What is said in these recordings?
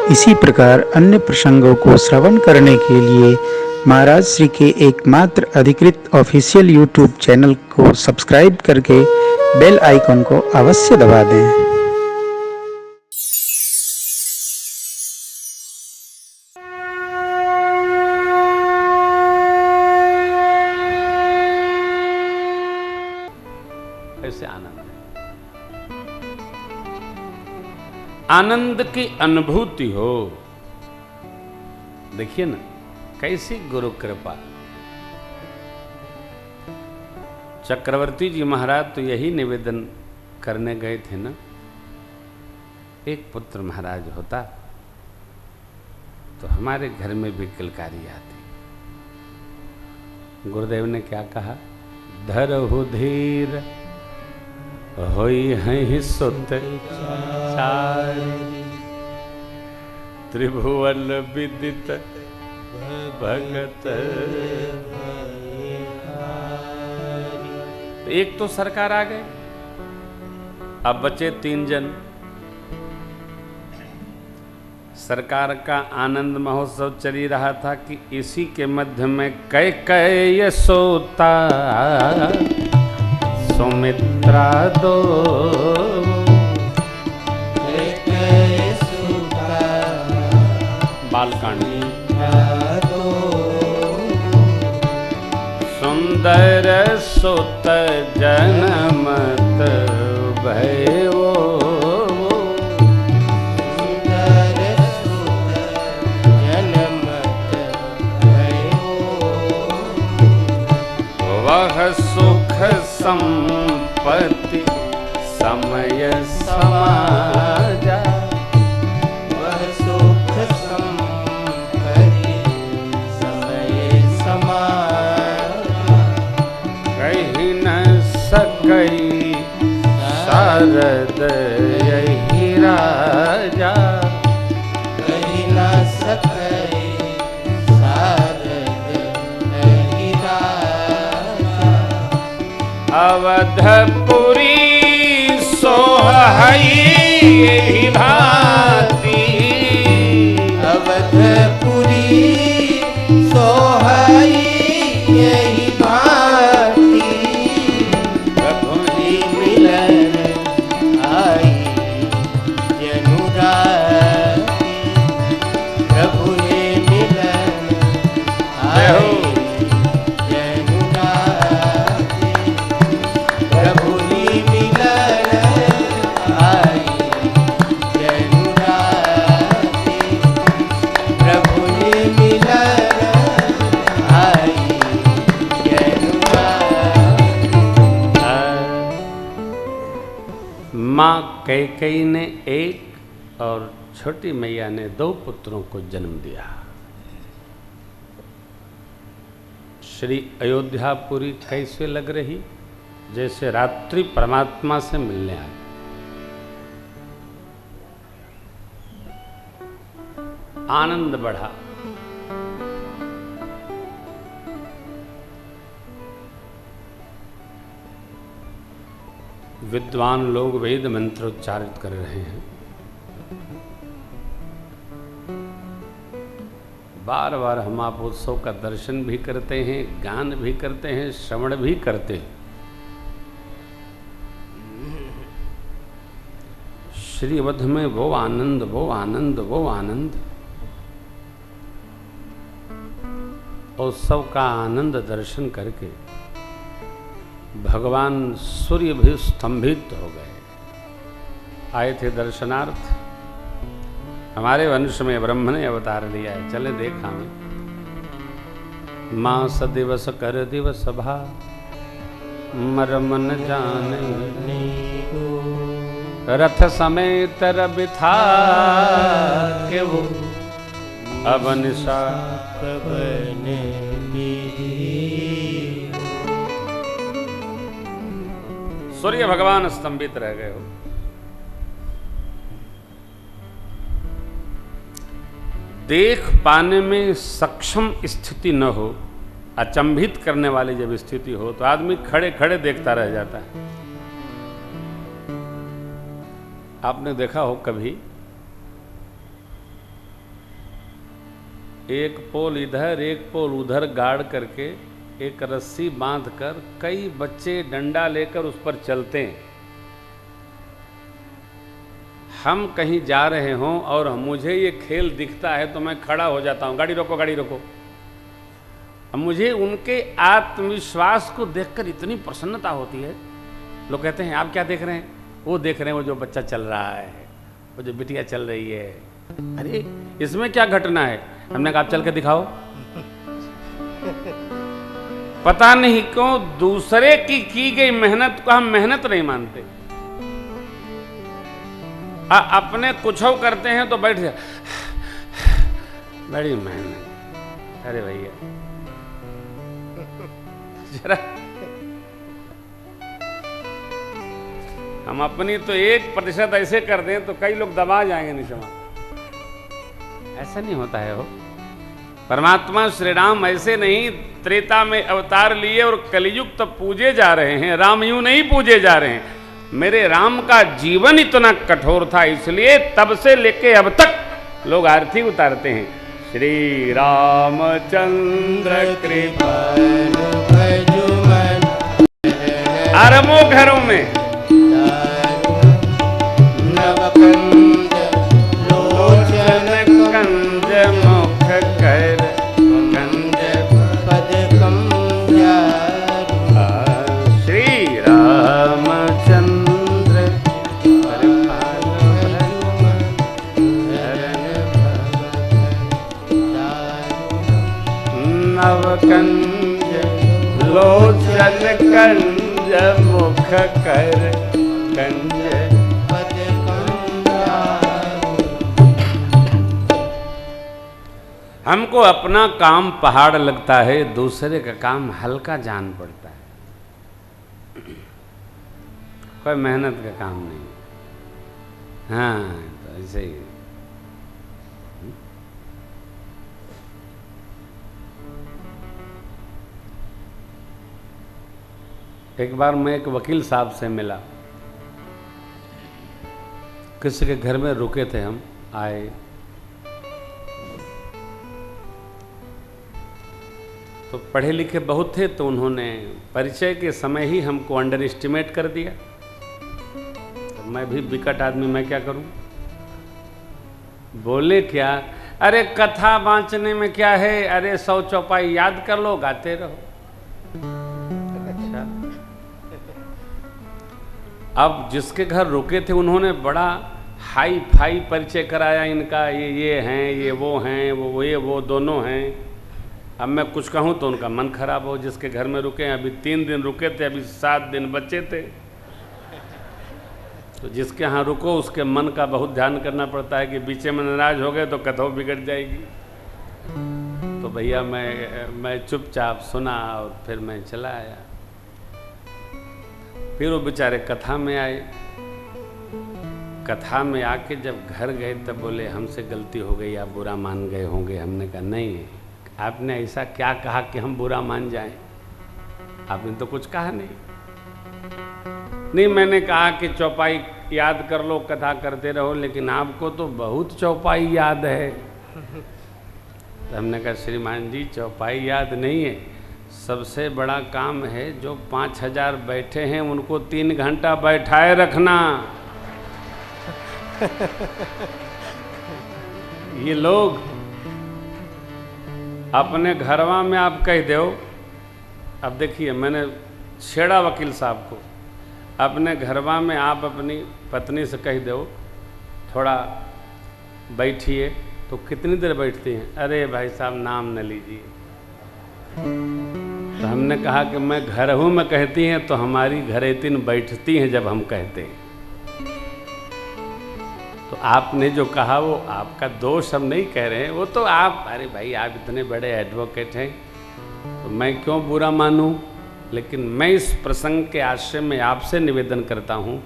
इसी प्रकार अन्य प्रसंगों को श्रवण करने के लिए महाराज श्री के एकमात्र अधिकृत ऑफिशियल यूट्यूब चैनल को सब्सक्राइब करके बेल आइकन को अवश्य दबा दें। कैसे आनंद है, आनंद की अनुभूति हो। देखिए ना कैसी गुरु कृपा। चक्रवर्ती जी महाराज तो यही निवेदन करने गए थे ना, एक पुत्र महाराज होता तो हमारे घर में भी किलकारी आती। गुरुदेव ने क्या कहा, धरहु धीर होई हैं सुत चारि, त्रिभुवन विदित भगत। एक तो सरकार आ गए, अब बचे 3 जन। सरकार का आनंद महोत्सव चल ही रहा था कि इसी के मध्य में कैकेयी सोता सुमित्रा दो, बालकांड। सुंदर सुत जनमत भयो, सुंदर सुत जनमत भयो, वह सुख संपत्ति समय समाजा, वह सुख संपत्ति समय समाजा, कही न सकई शारद यही राजा, कही न सकै शारद यही राजा, अवधपुरी सोहई यही भांति, अवधपुरी सोहई यही भांति, प्रभुनि मिलन आई जनु राति, प्रभुनि मिलन आई जनु राति, प्रभुनि मिलन आई जनु राति, प्रभुनि मिलन आई जनु राति। माँ कैकेयी ने एक और छोटी मैया ने 2 पुत्रों को जन्म दिया। श्री अयोध्यापुरी कैसे लग रही, जैसे रात्रि परमात्मा से मिलने आई। आनंद बढ़ा। विद्वान लोग वेद मंत्र उच्चारित कर रहे हैं। बार बार हम आप उत्सव का दर्शन भी करते हैं, गान भी करते हैं, श्रवण भी करते हैं। श्री अवध में वो आनंद, वो आनंद, वो आनंद। उत्सव का आनंद दर्शन करके भगवान सूर्य भी स्तंभित हो गए। आए थे दर्शनार्थ। हमारे वंश में ब्रह्म ने अवतार लिया है, चले देखा में। मास दिवस कर दिवस भा, मरम न जाने रथ समेत रबिथा के वो अब निशा बने सूर्य भगवान स्तंभित रह गए हो। देख पाने में सक्षम स्थिति न हो, अचंभित करने वाली जब स्थिति हो तो आदमी खड़े खड़े देखता रह जाता है। आपने देखा हो कभी एक पोल इधर एक पोल उधर गाड़ करके एक रस्सी बांधकर कई बच्चे डंडा लेकर उस पर चलते हैं। हम कहीं जा रहे हों और मुझे ये खेल दिखता है तो मैं खड़ा हो जाता हूँ, गाड़ी रोको गाड़ी रोको। अब मुझे उनके आत्मविश्वास को देखकर इतनी प्रसन्नता होती है। लोग कहते हैं आप क्या देख रहे हैं? वो देख रहे हैं वो जो बच्चा चल रहा है, वो जो बिटिया चल रही है। अरे इसमें क्या घटना है? हमने कहा आप चल के दिखाओ। पता नहीं क्यों दूसरे की गई मेहनत को हम मेहनत नहीं मानते। अपने कुछ करते हैं तो बैठ जाए, बड़ी मेहनत। अरे भैया जरा हम अपनी तो 1% ऐसे कर दें तो कई लोग दबा जाएंगे निशमा। ऐसा नहीं होता है। हो परमात्मा श्री राम ऐसे नहीं त्रेता में अवतार लिए और कलयुग तब पूजे जा रहे हैं। राम यूं नहीं पूजे जा रहे हैं। मेरे राम का जीवन इतना कठोर था इसलिए तब से लेके अब तक लोग आरती उतारते हैं। श्री रामचंद्र कृपाल भजुमन अरबों घरों में नवकंज लोचन कंज मुख कर कंज पद श्री रामचंद्र नवकंज लोचन कंज मुख कर कंज पद हमको अपना काम पहाड़ लगता है, दूसरे का काम हल्का जान पड़ता है। कोई मेहनत का काम नहीं। हाँ तो ऐसे ही एक बार मैं एक वकील साहब से मिला। किसी के घर में रुके थे, हम आए तो पढ़े लिखे बहुत थे तो उन्होंने परिचय के समय ही हमको अंडर एस्टिमेट कर दिया। तो मैं भी विकट आदमी, मैं क्या करूं? बोले क्या? अरे कथा बांचने में क्या है, अरे 100 चौपाई याद कर लो, गाते रहो। अच्छा अब जिसके घर रुके थे उन्होंने बड़ा हाई फाई परिचय कराया इनका, ये हैं, ये वो हैं, वो दोनों हैं। अब मैं कुछ कहूँ तो उनका मन खराब हो। जिसके घर में रुके हैं, अभी 3 दिन रुके थे, अभी 7 दिन बचे थे। तो जिसके यहाँ रुको उसके मन का बहुत ध्यान करना पड़ता है कि बीचे में नाराज हो गए तो कथा बिगड़ जाएगी। तो भैया मैं चुपचाप सुना और फिर मैं चला आया। फिर वो बेचारे कथा में आए। कथा में आके जब घर गए तब बोले हमसे गलती हो गई, आप बुरा मान गए होंगे। हमने कहा नहीं, आपने ऐसा क्या कहा कि हम बुरा मान जाएं? आपने तो कुछ कहा नहीं, मैंने कहा कि चौपाई याद कर लो, कथा करते रहो, लेकिन आपको तो बहुत चौपाई याद है। तो हमने कहा श्रीमान जी चौपाई याद नहीं है, सबसे बड़ा काम है जो 5000 बैठे हैं उनको 3 घंटा बैठाए रखना। ये लोग अपने घरवा में आप कह दो। अब देखिए मैंने छेड़ा वकील साहब को, अपने घरवा में आप अपनी पत्नी से कह दो थोड़ा बैठिए, तो कितनी देर बैठती हैं? अरे भाई साहब नाम न लीजिए। तो हमने कहा कि मैं घर हूँ में कहती हैं तो हमारी घरेतीन बैठती हैं जब हम कहते हैं। तो आपने जो कहा वो आपका दोष हम नहीं कह रहे हैं, वो तो आप, अरे भाई आप इतने बड़े एडवोकेट हैं तो मैं क्यों बुरा मानूं। लेकिन मैं इस प्रसंग के आश्रय में आपसे निवेदन करता हूं,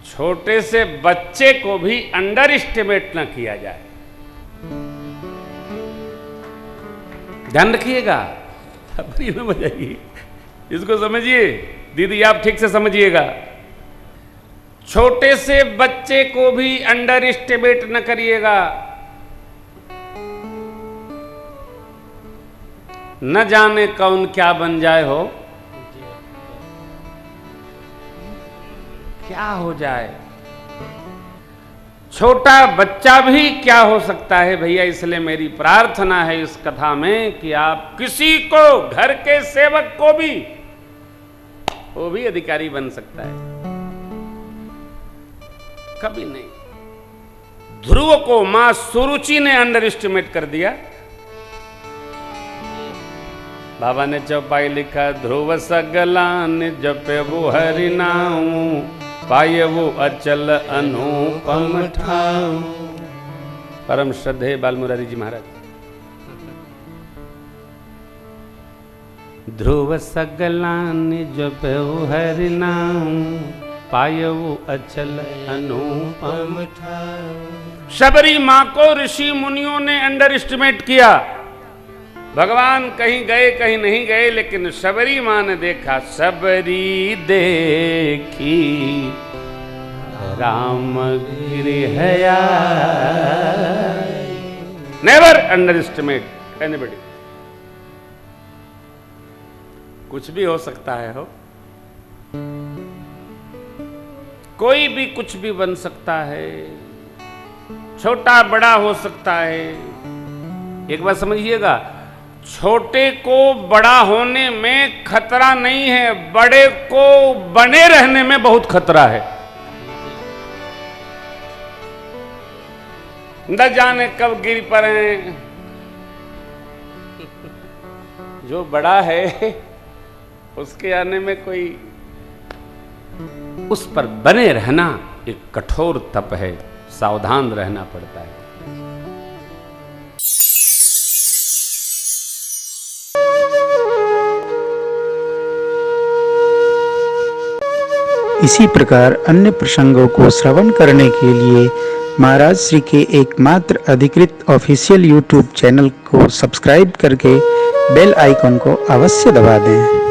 छोटे से बच्चे को भी अंडर एस्टिमेट ना किया जाए। ध्यान रखिएगा, अपनी न बजाइए, इसको समझिए। दीदी आप ठीक से समझिएगा, छोटे से बच्चे को भी अंडर एस्टिमेट न करिएगा। न जाने कौन क्या बन जाए हो, क्या हो जाए। छोटा बच्चा भी क्या हो सकता है भैया। इसलिए मेरी प्रार्थना है इस कथा में कि आप किसी को, घर के सेवक को भी, वो भी अधिकारी बन सकता है, कभी नहीं। ध्रुव को मां सुरुचि ने अंडर एस्टिमेट कर दिया। बाबा ने चौपाई लिखा, ध्रुव सगलान जपे वो हरि नाम, पाए वो अचल अनुपम ठाम। परम श्रद्धेय बालमुरारी जी महाराज। ध्रुव सगलान जपे वो हरि नाम, पाए वो अचल अनुपम ठाम। शबरी मां को ऋषि मुनियों ने अंडर एस्टिमेट किया। भगवान कहीं गए कहीं नहीं गए, लेकिन शबरी मां ने देखा। शबरी देखी राम गृहया। Never underestimate anybody. कुछ भी हो सकता है हो, कोई भी कुछ भी बन सकता है, छोटा बड़ा हो सकता है। एक बात समझिएगा, छोटे को बड़ा होने में खतरा नहीं है, बड़े को बने रहने में बहुत खतरा है। न जाने कब गिर पड़े। जो बड़ा है उसके आने में कोई, उस पर बने रहना एक कठोर तप है, सावधान रहना पड़ता है। इसी प्रकार अन्य प्रसंगों को श्रवण करने के लिए महाराज श्री के एकमात्र अधिकृत ऑफिशियल यूट्यूब चैनल को सब्सक्राइब करके बेल आइकन को अवश्य दबा दें।